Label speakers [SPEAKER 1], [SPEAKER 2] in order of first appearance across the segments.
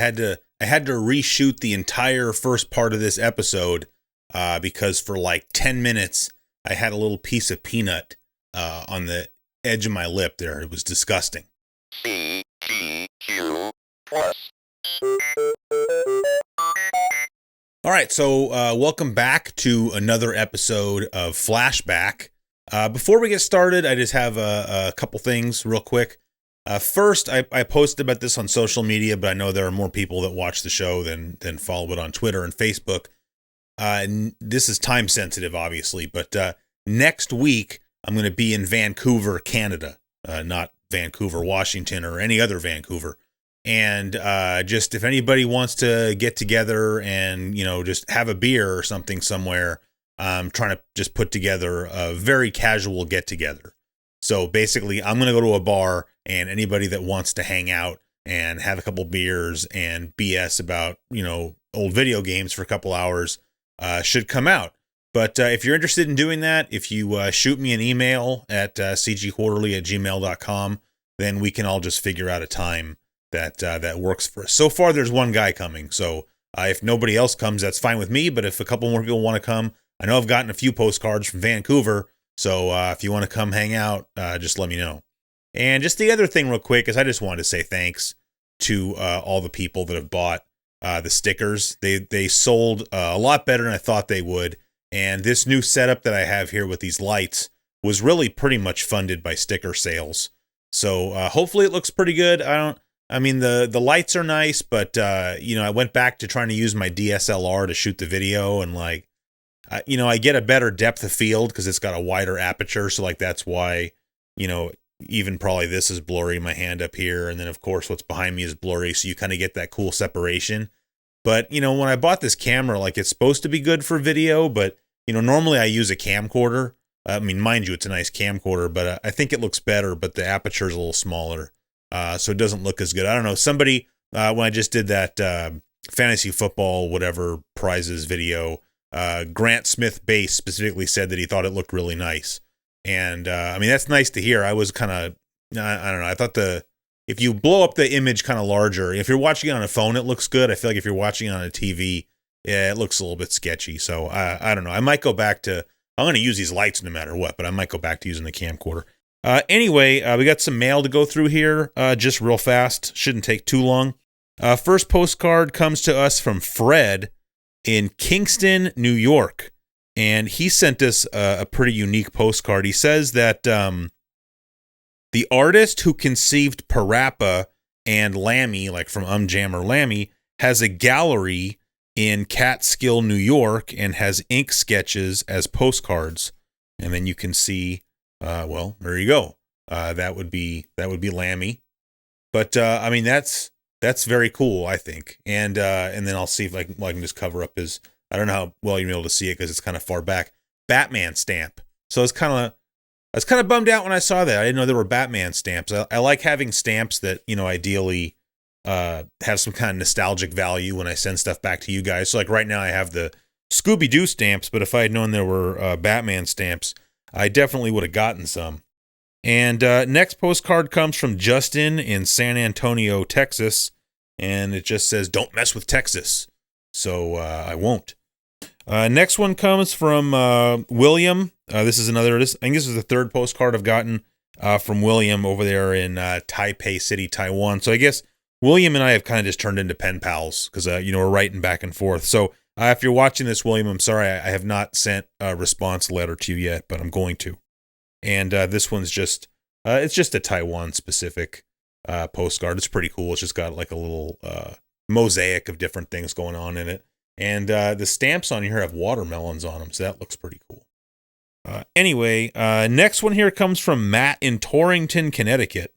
[SPEAKER 1] I had to reshoot the entire first part of this episode because for like 10 minutes I had a little piece of peanut on the edge of my lip there. It was disgusting. CGQ Plus. All right, so welcome back to another episode of Flashback. Before we get started, I just have a couple things real quick. First, I posted about this on social media, but I know there are more people that watch the show than follow it on Twitter and Facebook. This is time sensitive, obviously, but next week I'm going to be in Vancouver, Canada, not Vancouver, Washington, or any other Vancouver. And just if anybody wants to get together and, you know, just have a beer or something somewhere, I'm trying to just put together a very casual get together. So basically, I'm going to go to a bar, and anybody that wants to hang out and have a couple beers and BS about, you know, old video games for a couple hours should come out. But if you're interested in doing that, if you shoot me an email at cgquarterly@gmail.com, then we can all just figure out a time that works for us. So far, there's one guy coming. So if nobody else comes, that's fine with me. But if a couple more people want to come, I know I've gotten a few postcards from Vancouver. So if you want to come hang out, just let me know. And just the other thing real quick is I just wanted to say thanks to all the people that have bought the stickers. They sold a lot better than I thought they would. And this new setup that I have here with these lights was really pretty much funded by sticker sales. So hopefully it looks pretty good. I mean, the lights are nice, but, you know, I went back to trying to use my DSLR to shoot the video, and, like, you know, I get a better depth of field because it's got a wider aperture, so, like, that's why, you know, even probably this is blurry, my hand up here, and then, of course, what's behind me is blurry, so you kind of get that cool separation. But, you know, when I bought this camera, like, it's supposed to be good for video, but, you know, normally I use a camcorder. I mean, mind you, it's a nice camcorder, but I think it looks better, but the aperture is a little smaller. So it doesn't look as good. I don't know. Somebody, when I just did that fantasy football, whatever prizes video, Grant Smith Base specifically said that he thought it looked really nice. And I mean, that's nice to hear. I was kind of, I don't know. I thought if you blow up the image kind of larger, if you're watching it on a phone, it looks good. I feel like if you're watching it on a TV, yeah, it looks a little bit sketchy. So I don't know. I might go back to, I'm going to use these lights no matter what, but I might go back to using the camcorder. Anyway, we got some mail to go through here, just real fast. Shouldn't take too long. First postcard comes to us from Fred in Kingston, New York. And he sent us a pretty unique postcard. He says that the artist who conceived Parappa and Lammy, like from Jammer Lammy, has a gallery in Catskill, New York, and has ink sketches as postcards. And then you can see, well, there you go. That would be Lammy. But I mean, that's very cool, I think. And then I'll see if I can just cover up his. I don't know how well you'll be able to see it because it's kind of far back. Batman stamp. So I was kind of bummed out when I saw that. I didn't know there were Batman stamps. I like having stamps that, you know, ideally have some kind of nostalgic value when I send stuff back to you guys. So like right now I have the Scooby-Doo stamps, but if I had known there were Batman stamps, I definitely would have gotten some. And next postcard comes from Justin in San Antonio, Texas, and it just says, "Don't mess with Texas." So I won't. Next one comes from William. This is I think this is the third postcard I've gotten from William over there in Taipei City, Taiwan. So I guess William and I have kind of just turned into pen pals because, you know, we're writing back and forth. So if you're watching this, William, I'm sorry I have not sent a response letter to you yet, but I'm going to. And this one's just, it's just a Taiwan-specific postcard. It's pretty cool. It's just got like a little mosaic of different things going on in it. And the stamps on here have watermelons on them, so that looks pretty cool. Anyway, next one here comes from Matt in Torrington, Connecticut.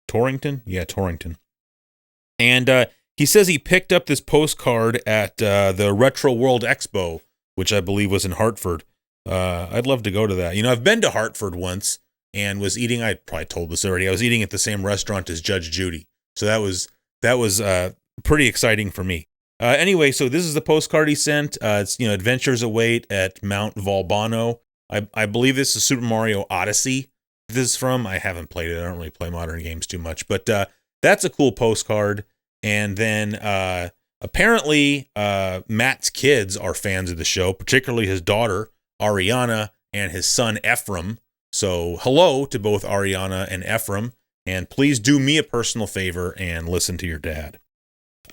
[SPEAKER 1] Torrington? Yeah, Torrington. And he says he picked up this postcard at the Retro World Expo, which I believe was in Hartford. I'd love to go to that. You know, I've been to Hartford once and was eating, I probably told this already, I was eating at the same restaurant as Judge Judy. So that was pretty exciting for me. Anyway, so this is the postcard he sent. It's, you know, adventures await at Mount Valbano. I believe this is Super Mario Odyssey. This is from, I haven't played it. I don't really play modern games too much, but that's a cool postcard. And then apparently Matt's kids are fans of the show, particularly his daughter, Ariana, and his son, Ephraim. So hello to both Ariana and Ephraim. And please do me a personal favor and listen to your dad.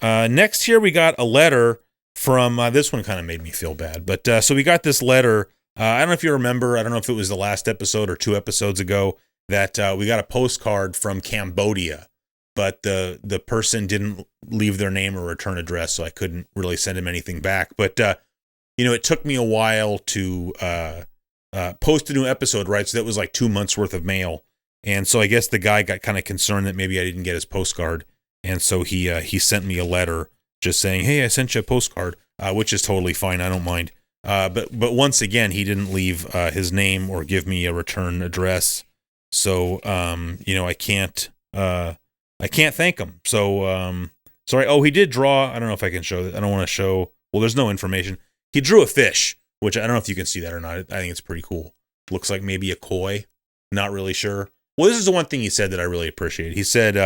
[SPEAKER 1] Next here, we got a letter from, this one kind of made me feel bad. But so we got this letter. I don't know if you remember, I don't know if it was the last episode or 2 episodes ago, that we got a postcard from Cambodia. But the person didn't leave their name or return address, so I couldn't really send him anything back. But, it took me a while to post a new episode, right? So that was like 2 months worth of mail. And so I guess the guy got kind of concerned that maybe I didn't get his postcard. And so he sent me a letter just saying, hey, I sent you a postcard, which is totally fine. I don't mind. But once again, he didn't leave his name or give me a return address. So, I can't thank him. So, sorry. Oh, he did draw. I don't know if I can show that. I don't want to show. Well, there's no information. He drew a fish, which I don't know if you can see that or not. I think it's pretty cool. Looks like maybe a koi. Not really sure. Well, this is the one thing he said that I really appreciate. He said,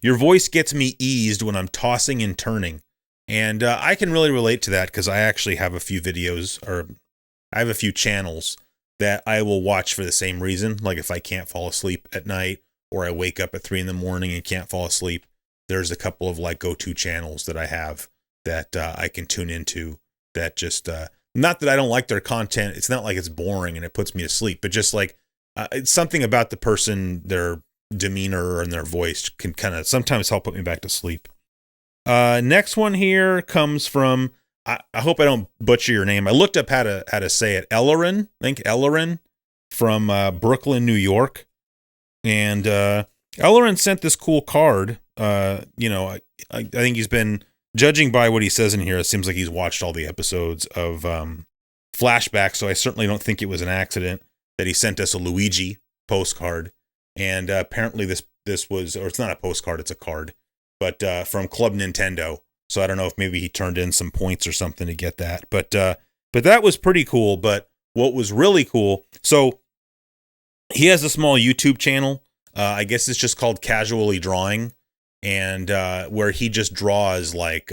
[SPEAKER 1] your voice gets me eased when I'm tossing and turning. And I can really relate to that because I actually have a few videos, or I have a few channels that I will watch for the same reason. Like if I can't fall asleep at night, or I wake up at 3 a.m. and can't fall asleep, there's a couple of like go-to channels that I have that I can tune into that just, not that I don't like their content. It's not like it's boring and it puts me to sleep, but just like, it's something about the person, their demeanor and their voice can kind of sometimes help put me back to sleep. Next one here comes from, I hope I don't butcher your name. I looked up how to say it. Ellerin, I think Ellerin from Brooklyn, New York. And Ellerin sent this cool card. I think he's been, judging by what he says in here, it seems like he's watched all the episodes of Flashback, so I certainly don't think it was an accident that he sent us a Luigi postcard. And apparently this was, or it's not a postcard, it's a card, but from Club Nintendo. So I don't know if maybe he turned in some points or something to get that. But that was pretty cool. But what was really cool, so he has a small YouTube channel. I guess it's just called Casually Drawing, and where he just draws like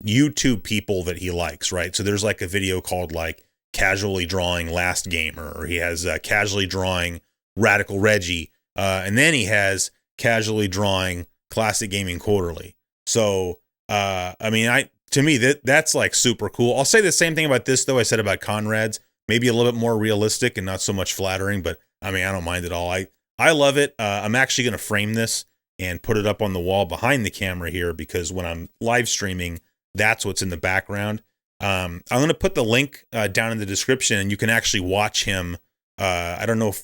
[SPEAKER 1] YouTube people that he likes, right? So there's like a video called like Casually Drawing Last Gamer, or he has Casually Drawing Radical Reggie, and then he has Casually Drawing Classic Gaming Quarterly. So to me that's like super cool. I'll say the same thing about this though I said about Conrad's. Maybe a little bit more realistic and not so much flattering, but I don't mind at all. I love it. I'm actually going to frame this and put it up on the wall behind the camera here, because when I'm live streaming, that's what's in the background. I'm going to put the link down in the description, and you can actually watch him. I don't know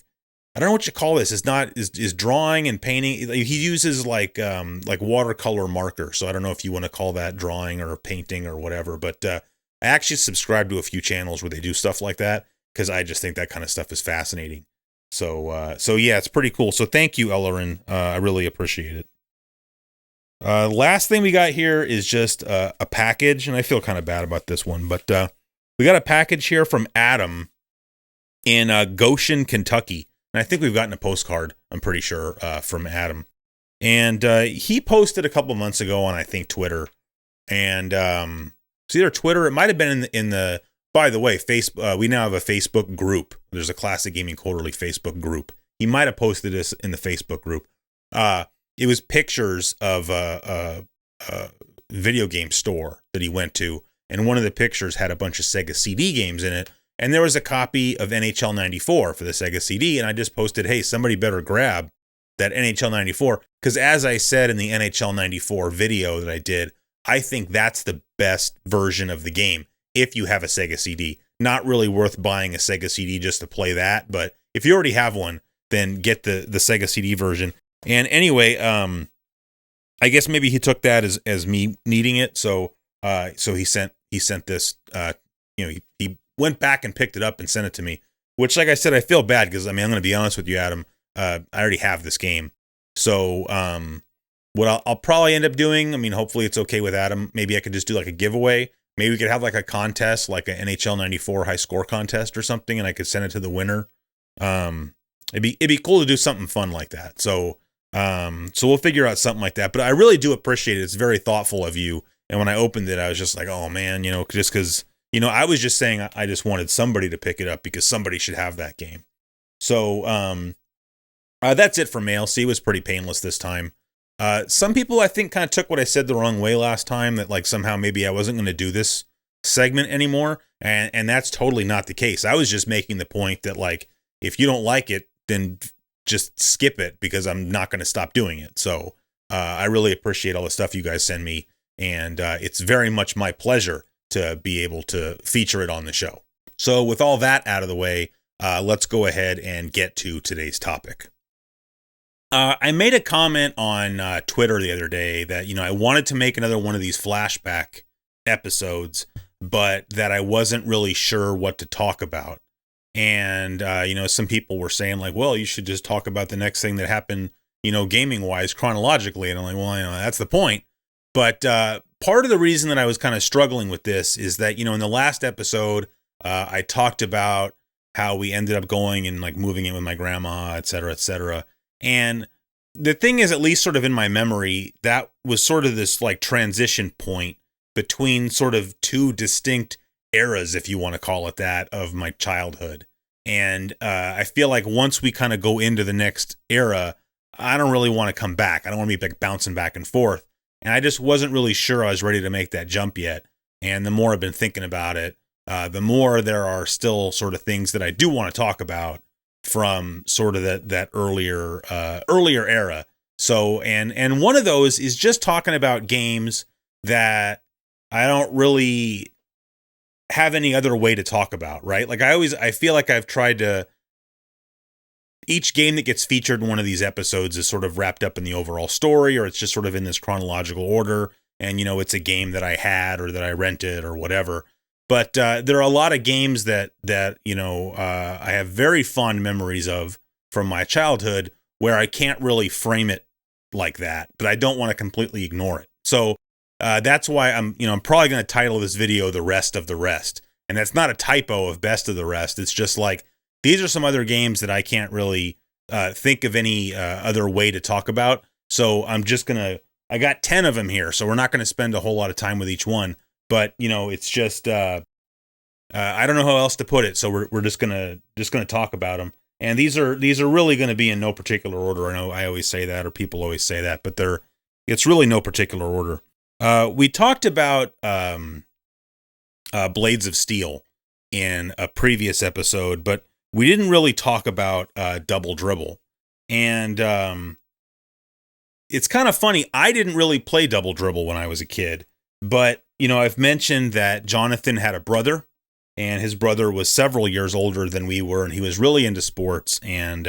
[SPEAKER 1] what you call this. It's not is drawing and painting. He uses like watercolor marker. So I don't know if you want to call that drawing or painting or whatever, but I actually subscribe to a few channels where they do stuff like that, because I just think that kind of stuff is fascinating. So yeah, it's pretty cool. So thank you, Ellerin. I really appreciate it. Last thing we got here is just a package, and I feel kind of bad about this one, but we got a package here from Adam in Goshen, Kentucky. And I think we've gotten a postcard, I'm pretty sure, from Adam. And he posted a couple months ago on, I think, Twitter. And it's either Twitter, it might have been in the by the way, we now have a Facebook group. There's a Classic Gaming Quarterly Facebook group. He might have posted this in the Facebook group. It was pictures of a video game store that he went to. And one of the pictures had a bunch of Sega CD games in it. And there was a copy of NHL 94 for the Sega CD. And I just posted, hey, somebody better grab that NHL 94. Because as I said in the NHL 94 video that I did, I think that's the best version of the game if you have a Sega CD. Not really worth buying a Sega CD just to play that. But if you already have one, then get the Sega CD version. And anyway, I guess maybe he took that as me needing it. So he sent this, he went back and picked it up and sent it to me, which, like I said, I feel bad because, I'm going to be honest with you, Adam, I already have this game. So what I'll probably end up doing, hopefully it's okay with Adam. Maybe I could just do like a giveaway. Maybe we could have like a contest, like an NHL 94 high score contest or something, and I could send it to the winner. It'd be cool to do something fun like that. So So we'll figure out something like that. But I really do appreciate it. It's very thoughtful of you. And when I opened it, I was just like, oh man, just because, I was just saying I just wanted somebody to pick it up because somebody should have that game. So that's it for mail. See, it was pretty painless this time. Some people, I think, kind of took what I said the wrong way last time, that like somehow maybe I wasn't going to do this segment anymore. And that's totally not the case. I was just making the point that, like, if you don't like it, then just skip it because I'm not going to stop doing it. So I really appreciate all the stuff you guys send me. And it's very much my pleasure to be able to feature it on the show. So with all that out of the way, let's go ahead and get to today's topic. I made a comment on Twitter the other day that, I wanted to make another one of these flashback episodes, but that I wasn't really sure what to talk about. And, some people were saying like, well, you should just talk about the next thing that happened, gaming wise chronologically. And I'm like, well, that's the point. But part of the reason that I was kind of struggling with this is that, in the last episode, I talked about how we ended up going and like moving in with my grandma, et cetera, et cetera. And the thing is, at least sort of in my memory, that was sort of this like transition point between sort of two distinct eras, if you want to call it that, of my childhood. And I feel like once we kind of go into the next era, I don't really want to come back. I don't want to be like bouncing back and forth. And I just wasn't really sure I was ready to make that jump yet. And the more I've been thinking about it, the more there are still sort of things that I do want to talk about from sort of that earlier era. So, and one of those is just talking about games that I don't really have any other way to talk about, right? Like I feel like I've tried to, each game that gets featured in one of these episodes is sort of wrapped up in the overall story, or it's just sort of in this chronological order. And, it's a game that I had or that I rented or whatever. But there are a lot of games that I have very fond memories of from my childhood where I can't really frame it like that, but I don't want to completely ignore it. So that's why I'm probably going to title this video "The Rest of the Rest," and that's not a typo of "Best of the Rest." It's just like these are some other games that I can't really think of any other way to talk about. So I'm just I got 10 of them here, so we're not going to spend a whole lot of time with each one. But it's just I don't know how else to put it. So we're just gonna talk about them. And these are really going to be in no particular order. I know I always say that, or people always say that, but it's really no particular order. We talked about Blades of Steel in a previous episode, but we didn't really talk about Double Dribble. And it's kind of funny. I didn't really play Double Dribble when I was a kid, but I've mentioned that Jonathan had a brother, and his brother was several years older than we were, and he was really into sports, and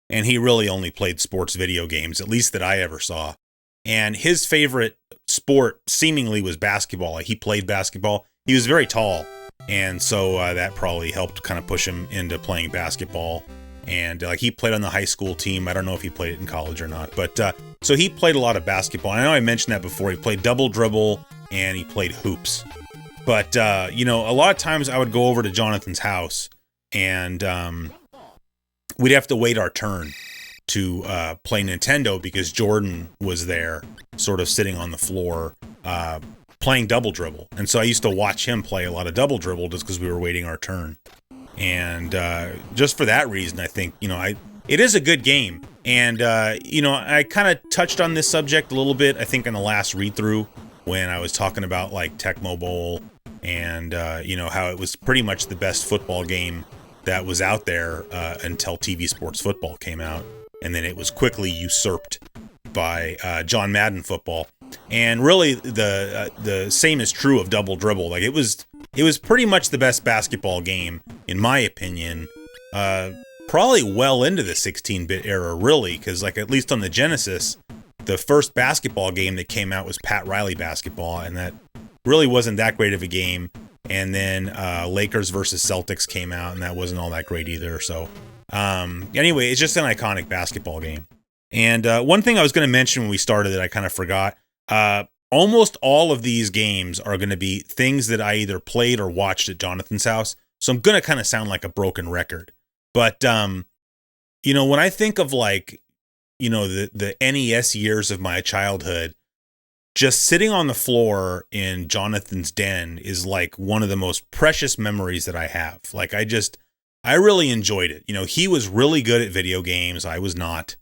[SPEAKER 1] he really only played sports video games, at least that I ever saw. And his favorite sport seemingly was basketball. Like, he played basketball. He was very tall, and so that probably helped kind of push him into playing basketball. And like, he played on the high school team. I don't know if he played it in college or not, but so he played a lot of basketball. I know I mentioned that before. He played Double Dribble and he played hoops. But a lot of times I would go over to Jonathan's house, and we'd have to wait our turn to play Nintendo because Jordan was there, sort of sitting on the floor playing Double Dribble. And so I used to watch him play a lot of Double Dribble just because we were waiting our turn. And just for that reason, I think, it is a good game. And, I kind of touched on this subject a little bit, I think, in the last read-through when I was talking about, like, Tecmo Bowl and, how it was pretty much the best football game that was out there until TV Sports Football came out. And then it was quickly usurped by John Madden Football. And really, the same is true of Double Dribble. Like, it was pretty much the best basketball game, in my opinion, probably well into the 16-bit era, really, because, like, at least on the Genesis, the first basketball game that came out was Pat Riley basketball, and that really wasn't that great of a game. And then Lakers versus Celtics came out, and that wasn't all that great either. So anyway, it's just an iconic basketball game. And one thing I was going to mention when we started that I kind of forgot, almost all of these games are going to be things that I either played or watched at Jonathan's house. So I'm going to kind of sound like a broken record. But, when I think of, like, the NES years of my childhood, just sitting on the floor in Jonathan's den is like one of the most precious memories that I have. Like, I really enjoyed it. He was really good at video games. I was not.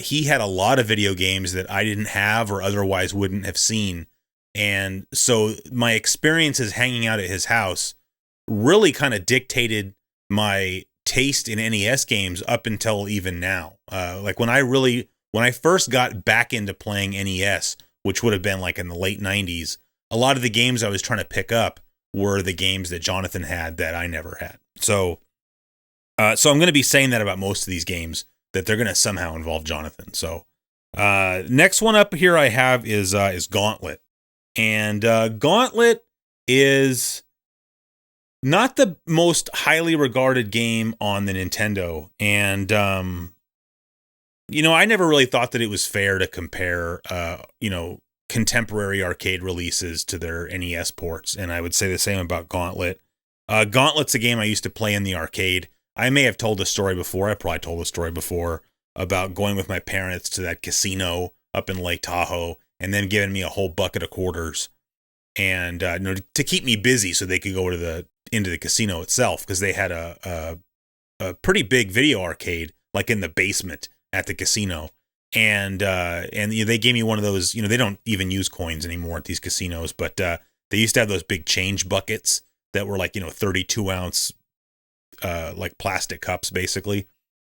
[SPEAKER 1] He had a lot of video games that I didn't have or otherwise wouldn't have seen. And so my experiences hanging out at his house really kind of dictated my taste in NES games up until even now. Like when I first got back into playing NES, which would have been like in the late 90s, a lot of the games I was trying to pick up were the games that Jonathan had that I never had. So I'm going to be saying that about most of these games, that they're going to somehow involve Jonathan. So next one up here I have is Gauntlet. And Gauntlet is not the most highly regarded game on the Nintendo. And, I never really thought that it was fair to compare, contemporary arcade releases to their NES ports. And I would say the same about Gauntlet. Gauntlet's a game I used to play in the arcade. I may have told this story before. I probably told the story before about going with my parents to that casino up in Lake Tahoe and then giving me a whole bucket of quarters and to keep me busy so they could go into the casino itself, because they had a pretty big video arcade like in the basement at the casino. And they gave me one of those, they don't even use coins anymore at these casinos, but they used to have those big change buckets that were like, 32 ounce like plastic cups basically.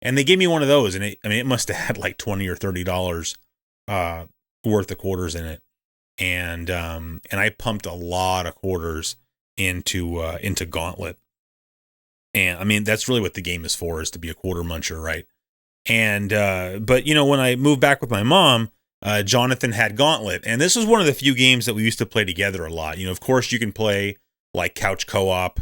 [SPEAKER 1] And they gave me one of those, and it must have had like $20 or $30 worth of quarters in it. And I pumped a lot of quarters into Gauntlet. And that's really what the game is for, is to be a quarter muncher, right? And but when I moved back with my mom, Jonathan had Gauntlet, and this was one of the few games that we used to play together a lot. Of course you can play like couch co-op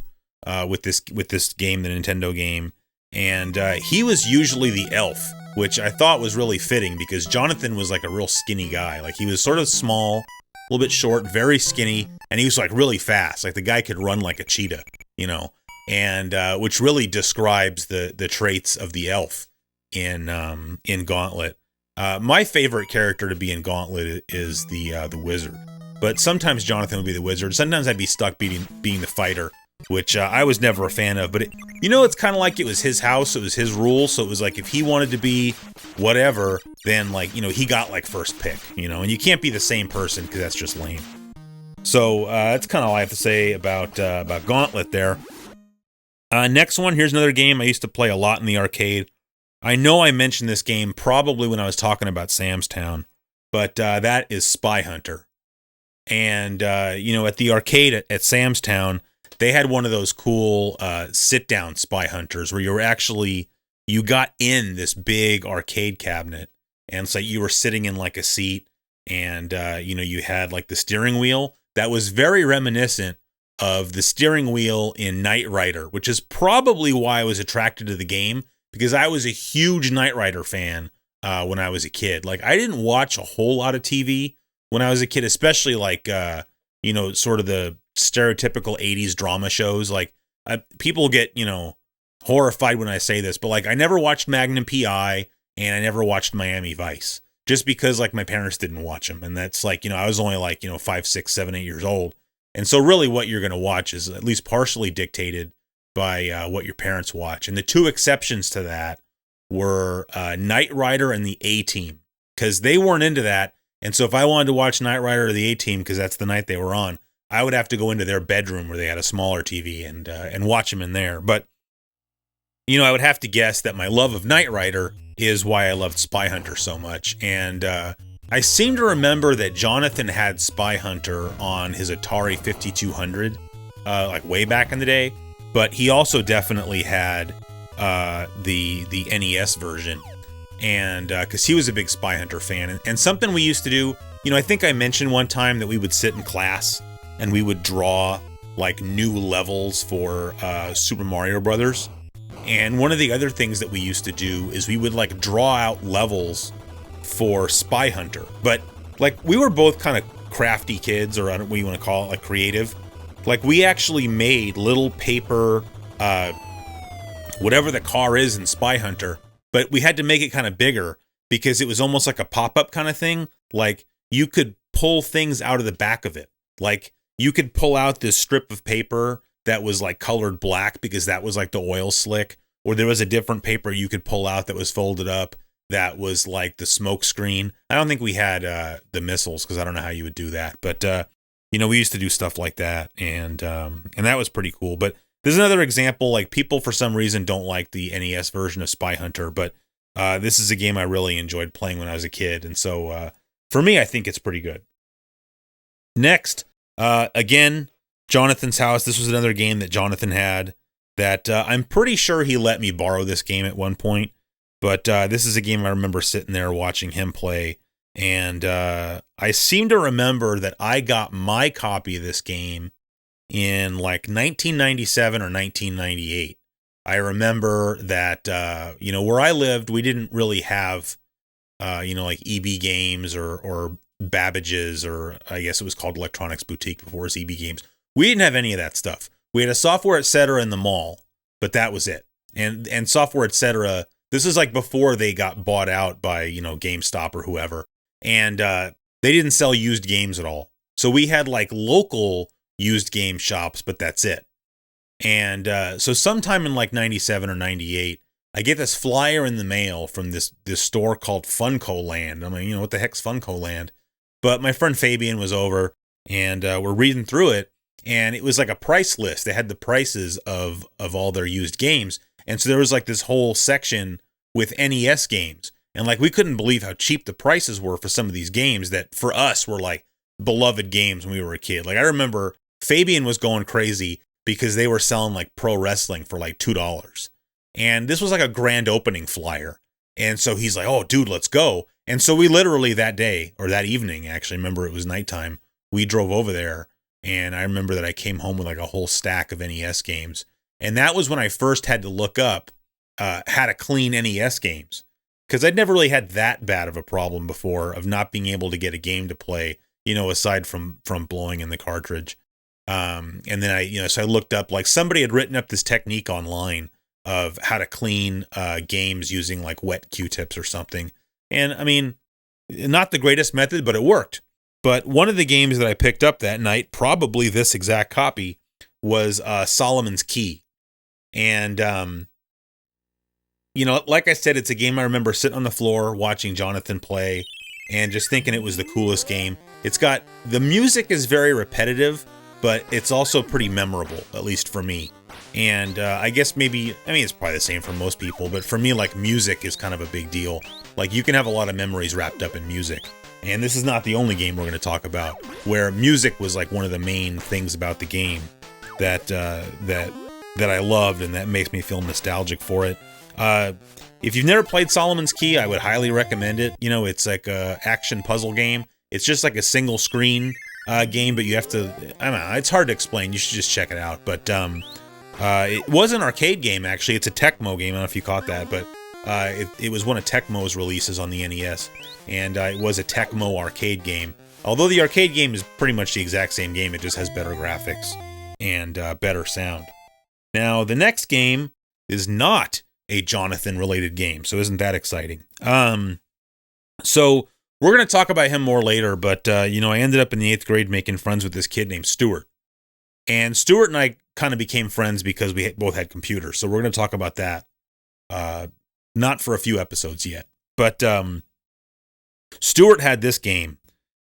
[SPEAKER 1] with this game, the Nintendo game, and he was usually the elf, which I thought was really fitting because Jonathan was like a real skinny guy. Like, he was sort of small, a little bit short, very skinny, and he was like really fast. Like, the guy could run like a cheetah, and which really describes the traits of the elf in Gauntlet. My favorite character to be in Gauntlet is the wizard, but sometimes Jonathan would be the wizard. Sometimes I'd be stuck being the fighter, which I was never a fan of. But it's kind of like it was his house, it was his rules, so it was like if he wanted to be whatever, then like he got like first pick, and you can't be the same person because that's just lame. So that's kind of all I have to say about Gauntlet there. Next one, here's another game I used to play a lot in the arcade. I know I mentioned this game probably when I was talking about Sam's Town, but that is Spy Hunter. And at the arcade at Sam's Town, they had one of those cool sit-down Spy Hunters where you got in this big arcade cabinet, and it's like you were sitting in like a seat, and you had like the steering wheel that was very reminiscent of the steering wheel in Knight Rider, which is probably why I was attracted to the game, because I was a huge Knight Rider fan when I was a kid. Like, I didn't watch a whole lot of TV when I was a kid, especially like sort of the stereotypical 80s drama shows. Like, people get horrified when I say this, but like, I never watched Magnum PI and I never watched Miami Vice, just because like my parents didn't watch them, and that's like I was only like 5, 6, 7, 8 years old, and so really what you're gonna watch is at least partially dictated by what your parents watch. And the two exceptions to that were Knight Rider and the A-Team, because they weren't into that. And so if I wanted to watch Knight Rider or the A-Team, because that's the night they were on, I would have to go into their bedroom where they had a smaller TV and watch them in there. But I would have to guess that my love of Knight Rider is why I loved Spy Hunter so much. And I seem to remember that Jonathan had Spy Hunter on his Atari 5200, like way back in the day. But he also definitely had the NES version, and because he was a big Spy Hunter fan. And something we used to do, I think I mentioned one time that we would sit in class and we would draw like new levels for Super Mario Brothers. And one of the other things that we used to do is we would like draw out levels for Spy Hunter. But like, we were both kind of crafty kids, or I don't know what you want to call it, like creative. Like, we actually made little paper, whatever the car is in Spy Hunter, but we had to make it kind of bigger because it was almost like a pop-up kind of thing. Like you could pull things out of the back of it. Like you could pull out this strip of paper that was like colored black because that was like the oil slick, or there was a different paper you could pull out that was folded up that was like the smoke screen. I don't think we had the missiles because I don't know how you would do that, but we used to do stuff like that, and that was pretty cool. But there's another example, like people for some reason don't like the NES version of Spy Hunter, but this is a game I really enjoyed playing when I was a kid, and so for me, I think it's pretty good. Next, again, Jonathan's House. This was another game that Jonathan had that I'm pretty sure he let me borrow this game at one point, but this is a game I remember sitting there watching him play, and I seem to remember that I got my copy of this game in like 1997 or 1998. I remember that, where I lived, we didn't really have, like EB Games or Babbage's, or I guess it was called Electronics Boutique before it was EB Games. We didn't have any of that stuff. We had a Software Etc. in the mall, but that was it. And Software Etc., this is like before they got bought out by, GameStop or whoever. And they didn't sell used games at all. So we had like local used game shops, but that's it. And so sometime in like 97 or 98, I get this flyer in the mail from this store called Funko Land. I'm like, what the heck's Funko Land? But my friend Fabian was over, and we're reading through it, and it was like a price list. They had the prices of all their used games. And so there was like this whole section with NES games. And like we couldn't believe how cheap the prices were for some of these games that for us were like beloved games when we were a kid. Like I remember Fabian was going crazy because they were selling like pro wrestling for like $2. And this was like a grand opening flyer. And so he's like, oh, dude, let's go. And so we literally that day, or that evening, actually, remember it was nighttime, we drove over there. And I remember that I came home with like a whole stack of NES games. And that was when I first had to look up how to clean NES games. Because I'd never really had that bad of a problem before of not being able to get a game to play, aside from blowing in the cartridge. And then so I looked up, like somebody had written up this technique online of how to clean games using like wet Q-tips or something. And I mean, not the greatest method, but it worked. But one of the games that I picked up that night, probably this exact copy, was Solomon's Key. And, like I said, it's a game I remember sitting on the floor watching Jonathan play and just thinking it was the coolest game. The music is very repetitive, but it's also pretty memorable, at least for me. And I guess it's probably the same for most people, but for me, like, music is kind of a big deal. Like, you can have a lot of memories wrapped up in music. And this is not the only game we're going to talk about, where music was like one of the main things about the game that I loved, and that makes me feel nostalgic for it. If you've never played Solomon's Key, I would highly recommend it. It's like a action puzzle game. It's just like a single screen game, but you have to, I don't know, it's hard to explain. You should just check it out. But it was an arcade game, actually. It's a Tecmo game. I don't know if you caught that, but it was one of Tecmo's releases on the NES, and it was a Tecmo arcade game. Although the arcade game is pretty much the exact same game, it just has better graphics and better sound. Now, the next game is not a Jonathan-related game, so isn't that exciting? So we're going to talk about him more later, but, I ended up in the 8th grade making friends with this kid named Stuart. And Stuart and I kind of became friends because we both had computers, so we're going to talk about that. Not for a few episodes yet, but Stuart had this game,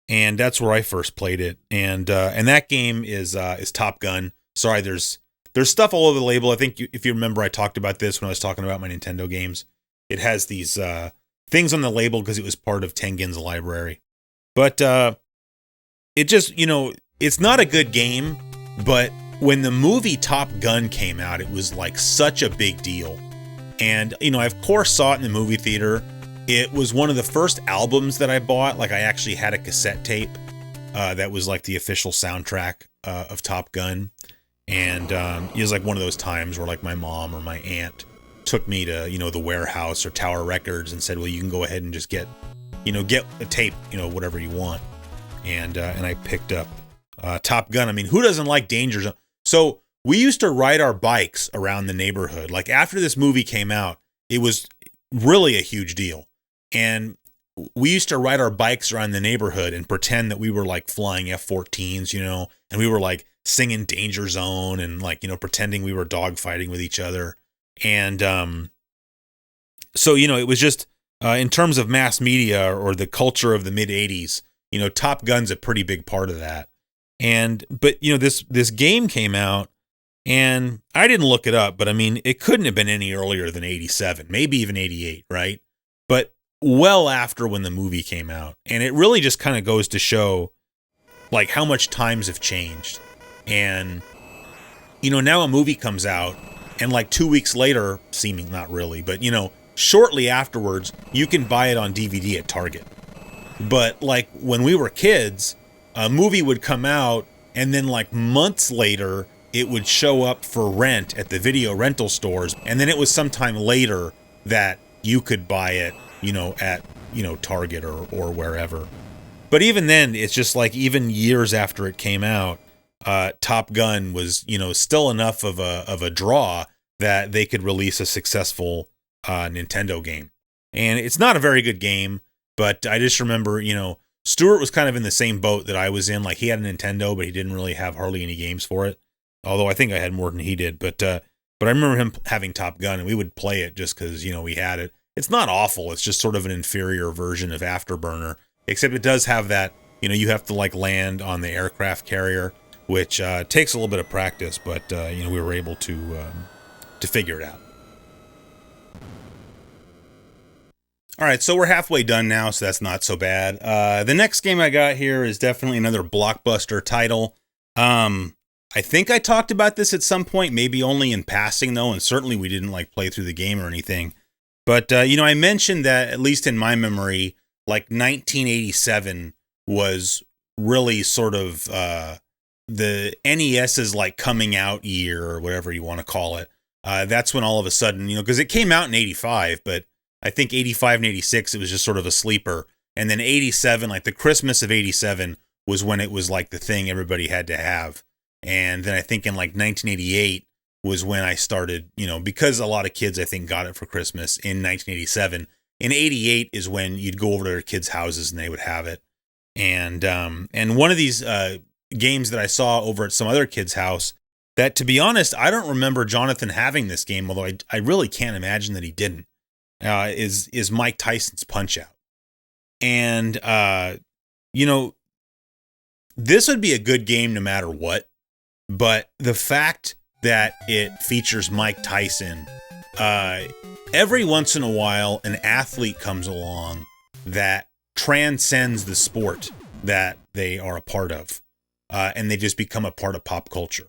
[SPEAKER 1] and that's where I first played it. And that game is Top Gun. Sorry, there's stuff all over the label. I think if you remember, I talked about this when I was talking about my Nintendo games. It has these things on the label because it was part of Tengen's library. But it just, it's not a good game, but when the movie Top Gun came out, it was like such a big deal. And, I of course saw it in the movie theater. It was one of the first albums that I bought. Like, I actually had a cassette tape that was like the official soundtrack of Top Gun. And it was like one of those times where like my mom or my aunt took me to, the Warehouse or Tower Records and said, well, you can go ahead and just get a tape, whatever you want. And I picked up Top Gun. I mean, who doesn't like danger zone? So we used to ride our bikes around the neighborhood. Like, after this movie came out, it was really a huge deal. And we used to ride our bikes around the neighborhood and pretend that we were like flying F-14s, and we were like singing Danger Zone and like, pretending we were dogfighting with each other. And so, it was just in terms of mass media or the culture of the mid 80s, Top Gun's a pretty big part of that. But this game came out, and I didn't look it up, but I mean, it couldn't have been any earlier than 87, maybe even 88, right? But well after when the movie came out. And it really just kind of goes to show like how much times have changed. And, now a movie comes out, and like 2 weeks later, seeming not really, but, shortly afterwards, you can buy it on DVD at Target. But like when we were kids, a movie would come out, and then like months later, it would show up for rent at the video rental stores. And then it was sometime later that you could buy it, at, Target or wherever. But even then, it's just like even years after it came out, Top Gun was, still enough of a draw that they could release a successful Nintendo game. And it's not a very good game, but I just remember, Stuart was kind of in the same boat that I was in. Like, he had a Nintendo, but he didn't really have hardly any games for it. Although I think I had more than he did. But I remember him having Top Gun, and we would play it just because, we had it. It's not awful. It's just sort of an inferior version of Afterburner. Except it does have that, you have to like land on the aircraft carrier, which takes a little bit of practice, but, we were able to figure it out. All right, so we're halfway done now, so that's not so bad. The next game I got here is definitely another blockbuster title. I think I talked about this at some point, maybe only in passing though, and certainly we didn't like play through the game or anything. But, I mentioned that, at least in my memory, like 1987 was really sort of the NES's like coming out year or whatever you want to call it. That's when all of a sudden, because it came out in 85, but I think 85 and 86, it was just sort of a sleeper. And then 87, like the Christmas of 87 was when it was like the thing everybody had to have. And then I think in like 1988 was when I started, because a lot of kids I think got it for Christmas in 1987. In 88 is when you'd go over to their kids' houses and they would have it. And one of these games that I saw over at some other kid's house that, to be honest, I don't remember Jonathan having this game, although I really can't imagine that he didn't, is Mike Tyson's Punch-Out. And, this would be a good game no matter what, but the fact that it features Mike Tyson, every once in a while, an athlete comes along that transcends the sport that they are a part of, and they just become a part of pop culture.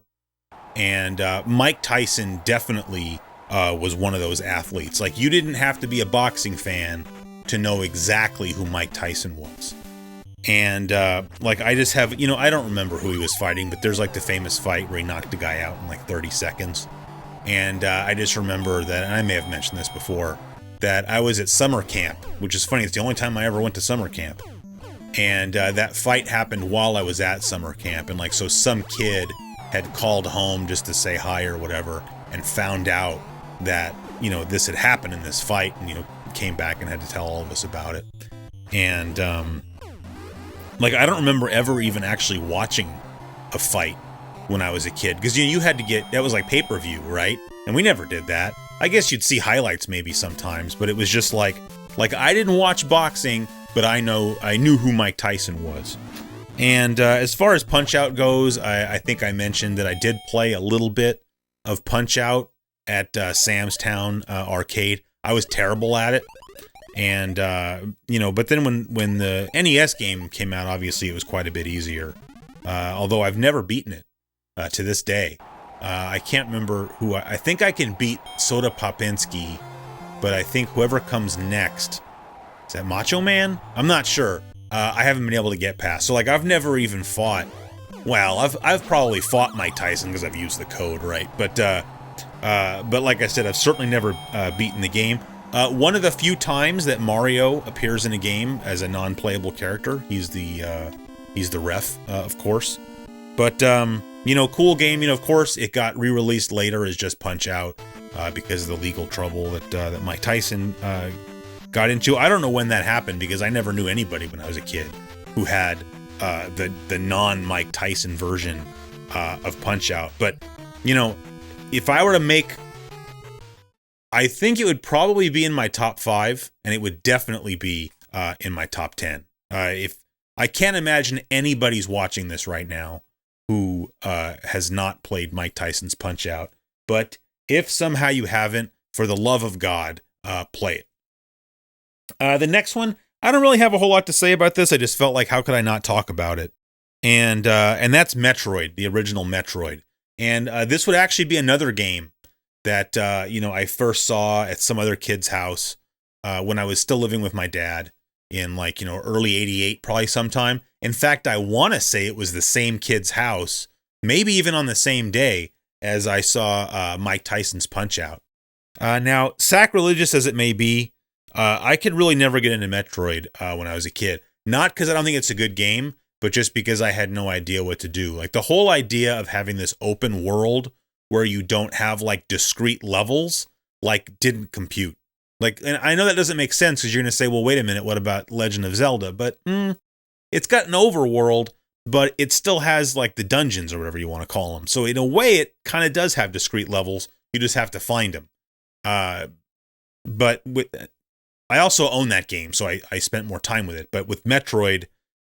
[SPEAKER 1] And Mike Tyson definitely was one of those athletes. Like, you didn't have to be a boxing fan to know exactly who Mike Tyson was. And like, I just have, I don't remember who he was fighting, but there's like the famous fight where he knocked a guy out in like 30 seconds. And I just remember that, and I may have mentioned this before, that I was at summer camp, which is funny. It's the only time I ever went to summer camp. And that fight happened while I was at summer camp. And like, so some kid had called home just to say hi or whatever, and found out that, this had happened in this fight, and, came back and had to tell all of us about it. And, like, I don't remember ever even actually watching a fight when I was a kid. Because, you had to get, that was like pay-per-view, right? And we never did that. I guess you'd see highlights maybe sometimes, but it was just like I didn't watch boxing, but I knew who Mike Tyson was. And as far as Punch-Out goes, I think I mentioned that I did play a little bit of Punch-Out at Sam's Town arcade. I was terrible at it. And, but then when the NES game came out, obviously it was quite a bit easier. Although I've never beaten it to this day. I can't remember who I think I can beat Soda Popinski, but I think whoever comes next, is that Macho Man? I'm not sure. I haven't been able to get past. So like, I've never even fought. Well, I've probably fought Mike Tyson because I've used the code, right? But like I said, I've certainly never beaten the game. One of the few times that Mario appears in a game as a non-playable character, he's the ref, of course. But cool game. Of course, it got re-released later as just Punch-Out because of the legal trouble that Mike Tyson got into. I don't know when that happened because I never knew anybody when I was a kid who had the non-Mike Tyson version of Punch-Out. But, you know, if I were to make, I think it would probably be in my top 5, and it would definitely be in my top 10. If I can't imagine anybody's watching this right now who has not played Mike Tyson's Punch-Out. But if somehow you haven't, for the love of God, play it. The next one, I don't really have a whole lot to say about this. I just felt like, how could I not talk about it? And that's Metroid, the original Metroid. And this would actually be another game that, I first saw at some other kid's house when I was still living with my dad in early 88, probably sometime. In fact, I want to say it was the same kid's house, maybe even on the same day as I saw Mike Tyson's Punch-Out. Now, sacrilegious as it may be, I could really never get into Metroid when I was a kid. Not because I don't think it's a good game, but just because I had no idea what to do. Like, the whole idea of having this open world where you don't have, discrete levels, didn't compute. And I know that doesn't make sense because you're going to say, well, wait a minute, what about Legend of Zelda? But it's got an overworld, but it still has, the dungeons or whatever you want to call them. So in a way, it kind of does have discrete levels. You just have to find them. But I also own that game, so I spent more time with it. But with Metroid,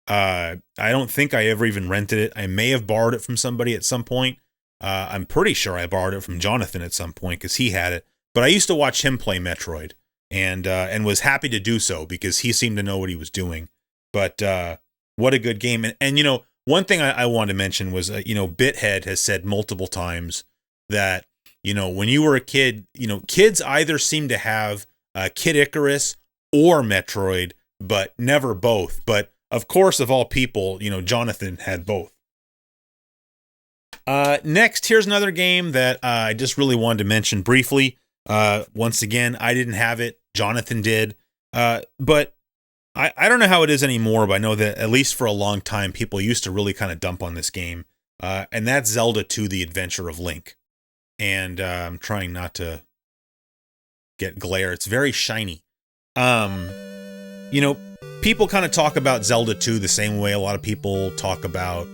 [SPEAKER 1] I don't think I ever even rented it. I may have borrowed it from somebody at some point. I'm pretty sure I borrowed it from Jonathan at some point because he had it. But I used to watch him play Metroid and was happy to do so because he seemed to know what he was doing. But what a good game. And one thing I wanted to mention was, Bithead has said multiple times that, when you were a kid, kids either seem to have Kid Icarus or Metroid, but never both. But of course, of all people, Jonathan had both. Next, here's another game that I just really wanted to mention briefly. Once again, I didn't have it. Jonathan did. But I don't know how it is anymore, but I know that at least for a long time, people used to really kind of dump on this game. And that's Zelda II, The Adventure of Link. And I'm trying not to get glare. It's very shiny. People kind of talk about Zelda 2 the same way a lot of people talk about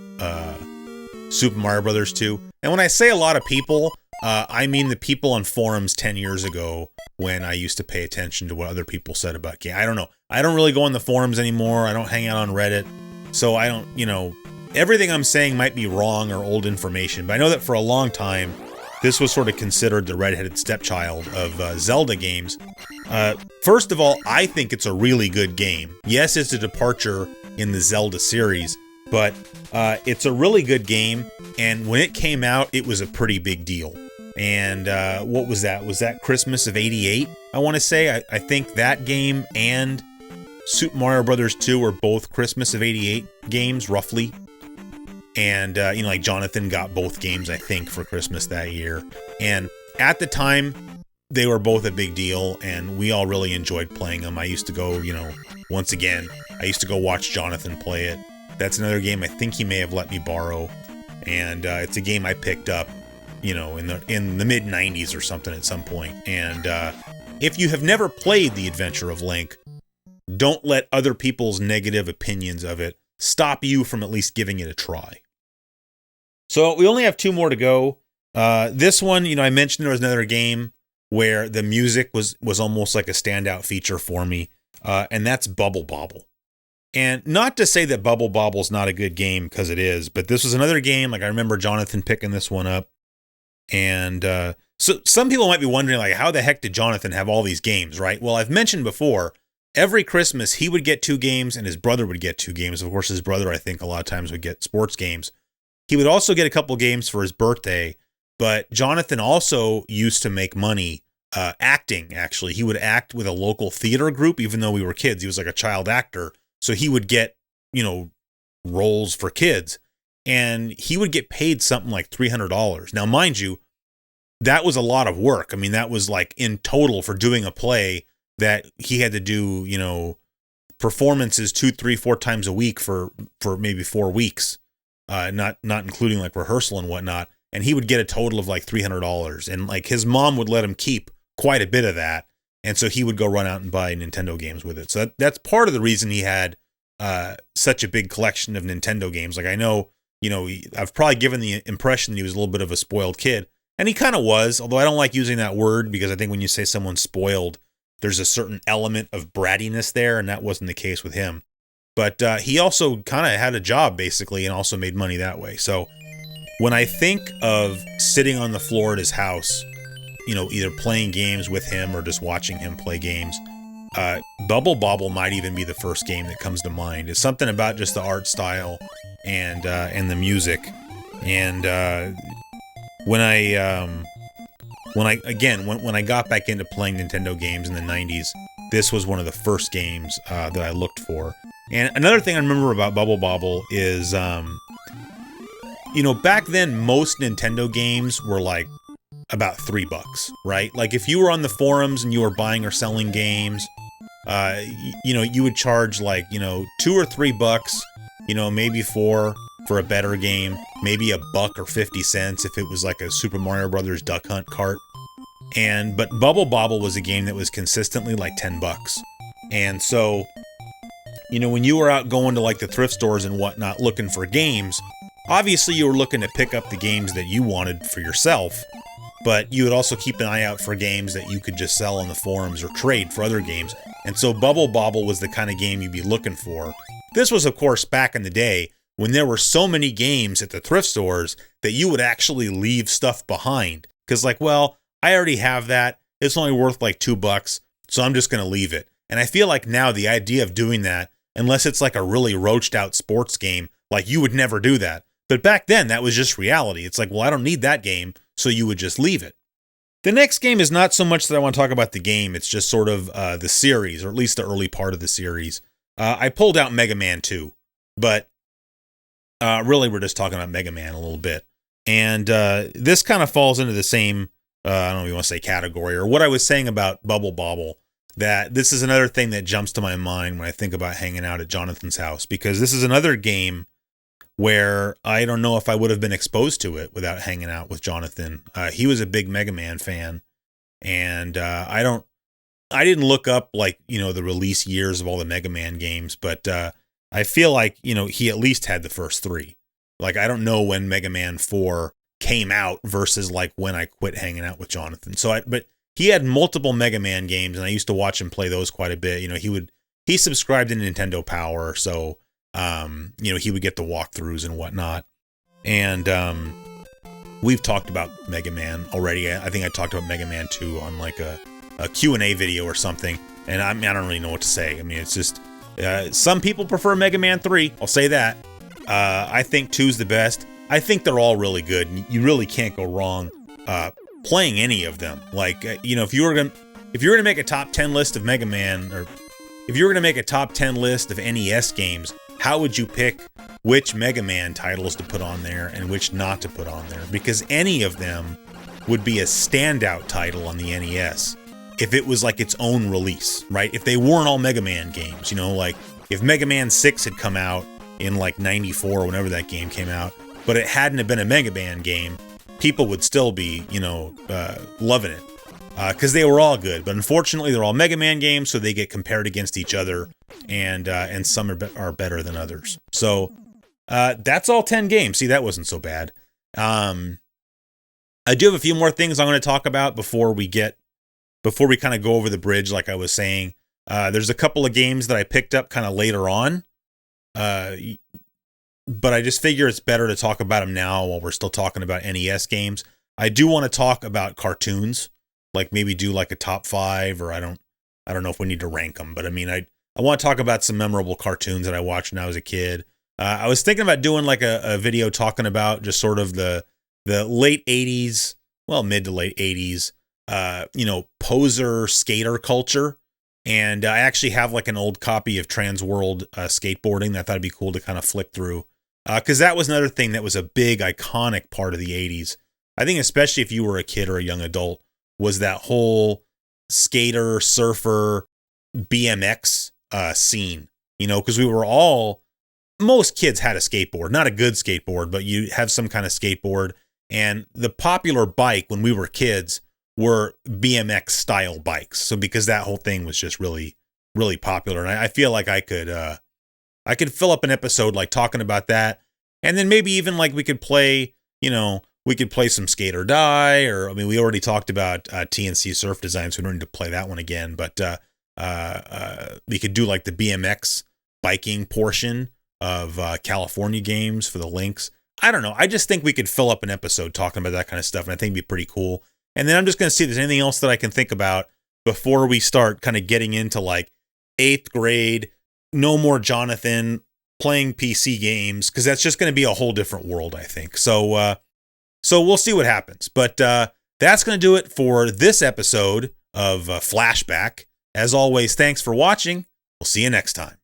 [SPEAKER 1] Super Mario Brothers 2. And when I say a lot of people, I mean the people on forums 10 years ago when I used to pay attention to what other people said about game. I don't know. I don't really go on the forums anymore. I don't hang out on Reddit. So I don't, everything I'm saying might be wrong or old information. But I know that for a long time, this was sort of considered the redheaded stepchild of Zelda games. First of all, I think it's a really good game. Yes, it's a departure in the Zelda series, but it's a really good game. And when it came out, it was a pretty big deal. And what was that? Was that Christmas of '88? I want to say. I think that game and Super Mario Brothers 2 were both Christmas of '88 games, roughly. And, Jonathan got both games, I think, for Christmas that year. And at the time, they were both a big deal, and we all really enjoyed playing them. I used to go, once again, I used to go watch Jonathan play it. That's another game I think he may have let me borrow. And it's a game I picked up, in the mid-90s or something at some point. And if you have never played The Adventure of Link, don't let other people's negative opinions of it stop you from at least giving it a try. So we only have 2 more to go. This one, I mentioned there was another game where the music was almost like a standout feature for me, and that's Bobble. And not to say that Bubble Bobble's not a good game, because it is, but this was another game, I remember Jonathan picking this one up. And so some people might be wondering, how the heck did Jonathan have all these games, right? Well, I've mentioned before, every Christmas he would get 2 games and his brother would get 2 games. Of course, his brother, I think, a lot of times would get sports games. He would also get a couple games for his birthday, but Jonathan also used to make money acting, actually. He would act with a local theater group, even though we were kids. He was like a child actor. So he would get, roles for kids. And he would get paid something like $300. Now, mind you, that was a lot of work. I mean, that was in total for doing a play that he had to do, performances 2, 3, 4 times a week for maybe 4 weeks. Not including rehearsal and whatnot. And he would get a total of $300. And his mom would let him keep quite a bit of that. And so he would go run out and buy Nintendo games with it. So that's part of the reason he had such a big collection of Nintendo games. Like I know, I've probably given the impression that he was a little bit of a spoiled kid. And he kind of was, although I don't like using that word because I think when you say someone's spoiled, there's a certain element of brattiness there, and that wasn't the case with him. But he also kind of had a job, basically, and also made money that way. So when I think of sitting on the floor at his house, either playing games with him or just watching him play games, Bobble might even be the first game that comes to mind. It's something about just the art style and the music. And when I got back into playing Nintendo games in the 90s, this was one of the first games that I looked for. And another thing I remember about Bobble is, back then most Nintendo games were like about $3, right? Like if you were on the forums and you were buying or selling games, you would charge like, $2 or $3, maybe $4 for a better game, maybe $1 or 50 cents if it was like a Super Mario Brothers Duck Hunt cart. But Bobble was a game that was consistently like $10. And so, when you were out going to like the thrift stores and whatnot looking for games, obviously you were looking to pick up the games that you wanted for yourself, but you would also keep an eye out for games that you could just sell on the forums or trade for other games. And so Bobble was the kind of game you'd be looking for. This was, of course, back in the day when there were so many games at the thrift stores that you would actually leave stuff behind. Because like, well, I already have that. It's only worth like $2, so I'm just going to leave it. And I feel like now the idea of doing that, unless it's like a really roached out sports game, like you would never do that. But back then, that was just reality. It's like, well, I don't need that game, so you would just leave it. The next game is not so much that I want to talk about the game. It's just sort of the series, or at least the early part of the series. I pulled out Mega Man 2, but really we're just talking about Mega Man a little bit. And this kind of falls into the same, I don't know if you want to say category, or what I was saying about Bobble, that this is another thing that jumps to my mind when I think about hanging out at Jonathan's house, because this is another game where I don't know if I would have been exposed to it without hanging out with Jonathan. He was a big Mega Man fan, and I didn't look up like, the release years of all the Mega Man games, but I feel like, he at least had the first 3. Like, I don't know when Mega Man 4 came out versus like when I quit hanging out with Jonathan. But he had multiple Mega Man games, and I used to watch him play those quite a bit. He subscribed to Nintendo Power, so he would get the walkthroughs and whatnot. And we've talked about Mega Man already. I think I talked about Mega Man 2 on like a Q&A video or something. And I don't really know what to say. I mean, it's just, some people prefer Mega Man 3. I'll say that. I think 2's the best. I think they're all really good. You really can't go wrong playing any of them. Like, if you were gonna make a top 10 list of Mega Man, or if you were gonna make a top 10 list of NES games, how would you pick which Mega Man titles to put on there and which not to put on there? Because any of them would be a standout title on the NES if it was like its own release, right? If they weren't all Mega Man games, like if Mega Man 6 had come out in like 94 or whenever that game came out, but it hadn't have been a Mega Man game, people would still be, loving it. Because they were all good, but unfortunately they're all Mega Man games, so they get compared against each other, and some are better than others. So that's all 10 games. See, that wasn't so bad. I do have a few more things I'm going to talk about before we kind of go over the bridge, like I was saying. There's a couple of games that I picked up kind of later on, but I just figure it's better to talk about them now while we're still talking about NES games. I do want to talk about cartoons. Like maybe do like a top 5, or I don't know if we need to rank them, but I mean, I want to talk about some memorable cartoons that I watched when I was a kid. I was thinking about doing like a video talking about just sort of the late 80s, well, mid to late 80s, poser skater culture. And I actually have like an old copy of Trans World Skateboarding that I thought it'd be cool to kind of flick through. Because that was another thing that was a big iconic part of the 80s. I think especially if you were a kid or a young adult, was that whole skater, surfer, BMX scene, because most kids had a skateboard, not a good skateboard, but you have some kind of skateboard. And the popular bike when we were kids were BMX style bikes. So because that whole thing was just really, really popular. And I feel like I could fill up an episode like talking about that. And then maybe even like we could play, we could play some Skate or Die, or, I mean, we already talked about TNC Surf Design, so we don't need to play that one again. But we could do like the BMX biking portion of California games for the links. I don't know. I just think we could fill up an episode talking about that kind of stuff, and I think it'd be pretty cool. And then I'm just going to see if there's anything else that I can think about before we start kind of getting into like 8th grade, no more Jonathan playing PC games, because that's just going to be a whole different world, I think. So we'll see what happens. But that's going to do it for this episode of Flashback. As always, thanks for watching. We'll see you next time.